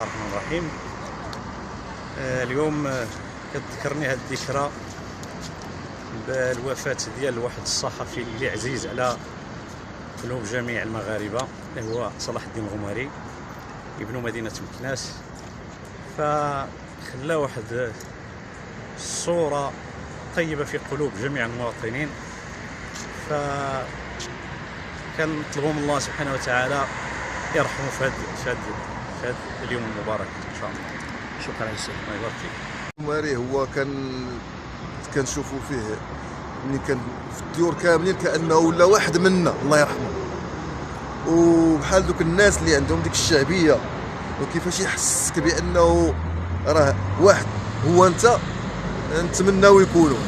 الرحمن الرحيم. اليوم كتذكرني هذه الذكرى بالوفاة ديال واحد الصحفي اللي عزيز على قلوب جميع المغاربة، اللي هو صلاح الدين الغماري ابن مدينة مكناس. فخلى واحد الصورة طيبة في قلوب جميع المواطنين، فكان نطلبوا من الله سبحانه وتعالى يرحمه في هذا اليوم المبارك ان شاء الله. شكرا سيدي، الله يبارك فيك. الغماري هو كنشوفوا فيه ملي كان في الديور كاملين كانه ولا واحد منا، الله يرحمه. وبحال دوك الناس اللي عندهم ديك الشعبيه وكيفاش يحسسك بانه راه واحد هو انت، نتمناو يكونوا.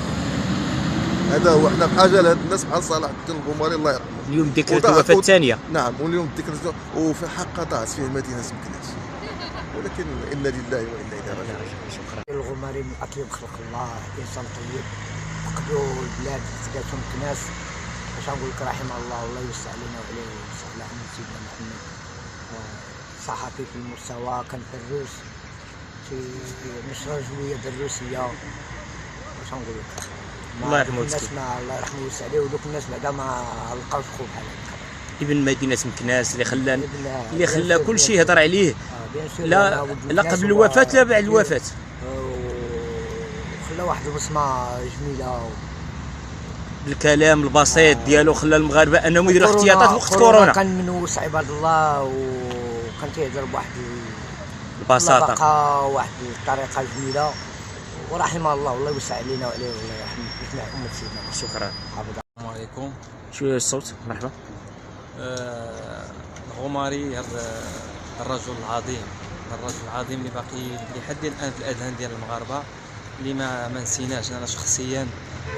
هذا هو، حنا بحاجه لهاد الناس بحال صلاح الدين الغماري الله يرحمه. اليوم ذكرى الوفاة الثانية. نعم، واليوم ذكرى، وفي حق طاعت فيه مدينه مكناس، ولكن انا لله وانا اليه راجعون. شكرا. الغماري من اطيب خلق الله، انسان طيب، فقدوا البلاد تقاتهم مكناس. باش نقول لك رحمه الله، والله يوسع علينا وعليه ويوسع على امه سيدنا محمد. صحفي في المستوى، كان دروس في نشر رجوليه دروسيه. باش نقول لك الله يرحمه الناس، ما الله يرحمه ويوسع عليه، ودوك الناس بعدا ما لقاوش خو بحال هكا. ابن مدينة مكناس اللي خلى كل شيء يهضر عليه، لا قبل الوفاة لا بعد الوفاة. خلى واحد البصمه جميله بالكلام البسيط ديالو، خلى المغاربه انهم يديروا احتياطات وقت كورونا. كان منوس عباد الله، وكان تيهضر بواحد البساطه، واحد الطريقه جميله، ورحمه الله، والله يوسع علينا وعليه، والله يرحم جميع امه سيدنا. شكرا. السلام عليكم. شويه الصوت. مرحبا. الغماري هذا الرجل العظيم اللي باقي لحد الان في الاذهان ديال المغاربه، اللي ما نسيناش. انا شخصيا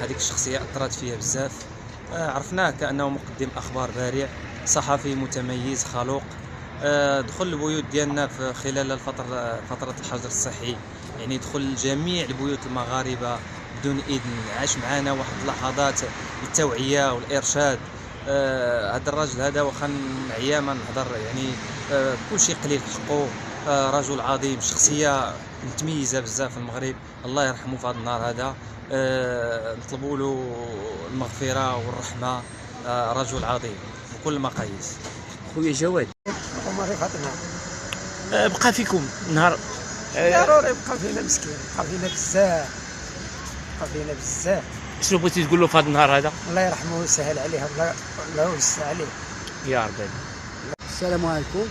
هذيك الشخصيه اثرت فيها بزاف. عرفناه كانه مقدم اخبار بارع، صحفي متميز خلوق. دخل البيوت ديالنا في خلال فتره الحجر الصحي، يعني دخل جميع البيوت المغاربه بدون اذن، عاش معنا واحد اللحظات التوعيه والارشاد. هذا الرجل هذا واخا معايا ما نهضر، يعني كل شيء قليل في حقه. رجل عظيم، شخصيه متميزه بزاف في المغرب، الله يرحمه في هذا النهار هذا. نطلبوا له المغفره والرحمه. رجل عظيم بكل المقاييس. خويا جواد، الغماري فاتنا بقى فيكم نهار ضروري، بقى فينا مسكين، بقى فينا بزاف. شنو بغيتي تقول له في هذا النهار هذا؟ الله يرحمه ويسهل عليه، الله يوسع عليه يا ربي. السلام عليكم.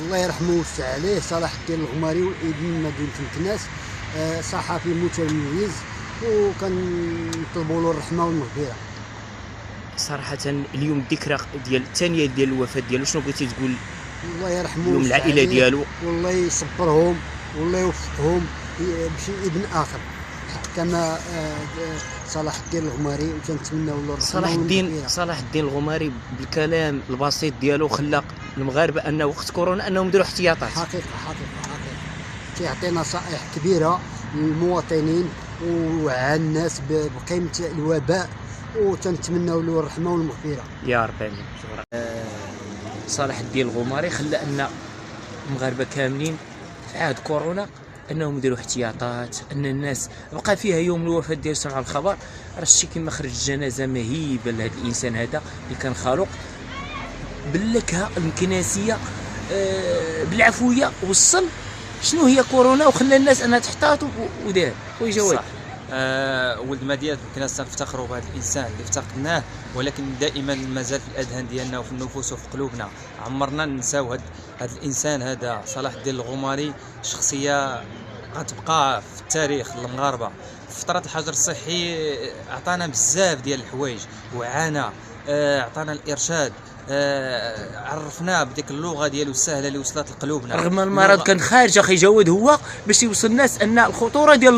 الله يرحمه ويوسع عليه، صلاح الدين الغماري ابن مدينة مكناس، صحفي متميز، وكنطلبوا له الرحمة والمغفرة. صراحة اليوم الذكرى ديال الثانية ديال الوفاة ديالو، شنو بغيتي تقول؟ الله يرحمه اليوم العائلة ديالو، والله يصبرهم، والله يوفقهم بشي ابن آخر كما صلاح الدين الغماري، وكنتمناو له الرحمة. صلاح الدين الغماري بالكلام البسيط ديالو خلى المغاربه ان وقت كورونا انهم يديروا احتياطات. حقيقه كيعطي نصائح كبيره للمواطنين ووعى الناس بقيمه الوباء، وتنتمناو له الرحمه والمغفره. يا رب امين. شكرا. صلاح الدين الغماري خلى ان المغاربه كاملين في عهد كورونا انهم يديروا احتياطات، ان الناس بقى فيها يوم الوفاه ديال سمع الخبر، راه شتي كيما خرج جنازه مهيبه لهذا الانسان هذا اللي كان خلوق باللكهه المكناسيه، بالعفويه، وصل شنو هي كورونا وخلى الناس انها تحتاط ودار. خويا جواد، صح. ولد مدينة مكناس تنفتخروا بهذا الانسان اللي افتقدناه، ولكن دائما مازال في الاذهان ديالنا وفي النفوس وفي قلوبنا. عمرنا ننساو هذا الانسان هذا، صلاح الدين الغماري، شخصيه غتبقى في التاريخ المغاربه. في فتره الحجر الصحي عطانا بزاف ديال الحوايج، وعانا، عطانا الارشاد، عرفناه بديك اللغه ديالو السهله اللي وصلت لقلوبنا. رغم المرض كان خارج اخي جواد، هو باش يوصل الناس ان الخطوره ديال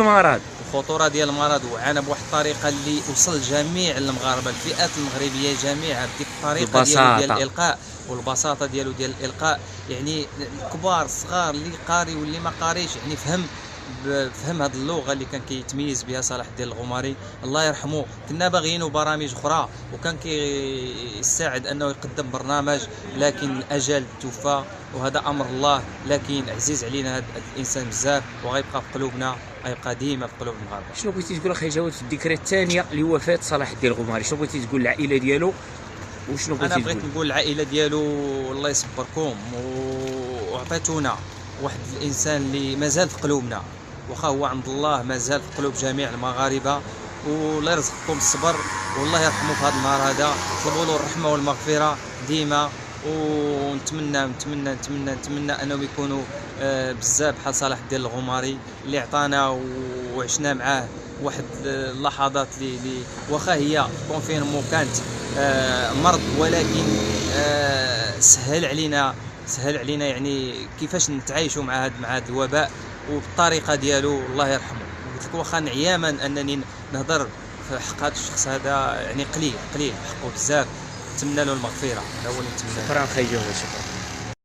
المرض، وعانى بواحد الطريقه اللي وصل جميع المغاربه، الفئات المغربيه جميعها بديك الطريقه ديال الالقاء والبساطه ديالو ديال الالقاء. يعني الكبار الصغار، اللي قاري واللي ما قاريش، يعني فهم بفهم هذه اللغه اللي كان كيتميز بها صلاح الدين الغماري الله يرحمه. كنا باغيينه برامج اخرى وكان كيساعد انه يقدم برنامج، لكن الاجل توفى وهذا امر الله. لكن عزيز علينا هذا الانسان بزاف وغيبقى في قلوبنا، غيبقى ديما في قلوب المغاربه. شنو بغيتي تقول اخي جواد في الذكرى الثانيه لوفاه صلاح الدين الغماري؟ شنو بغيتي تقول للعائله ديالو وشنو بغيتي انا تقول؟ بغيت نقول العائله ديالو الله يصبركم وعطيتونا واحد الانسان اللي مازال في قلوبنا، واخا هو عند الله مازال في قلوب جميع المغاربه، والله يرزقكم الصبر والله يرحمه في هذا النهار هذا. طلبوا له الرحمه والمغفره ديما، ونتمنى نتمنى نتمنى نتمنى انهم يكونوا بزاف بحال صلاح الدين الغماري اللي عطانا وعشنا معاه واحد اللحظات اللي واخا هي كونفيرمو كانت مرض، ولكن سهل علينا يعني كيفاش نتعايشوا مع هذا الوباء وبالطريقه ديالو الله يرحمه. قلت لك واخا نعياما انني نهضر في حق هذا الشخص هذا يعني قليل حقه بزاف. نتمنى له المغفره، هذا هو اللي نتمنى. شكرا اخي جواد، شكرا.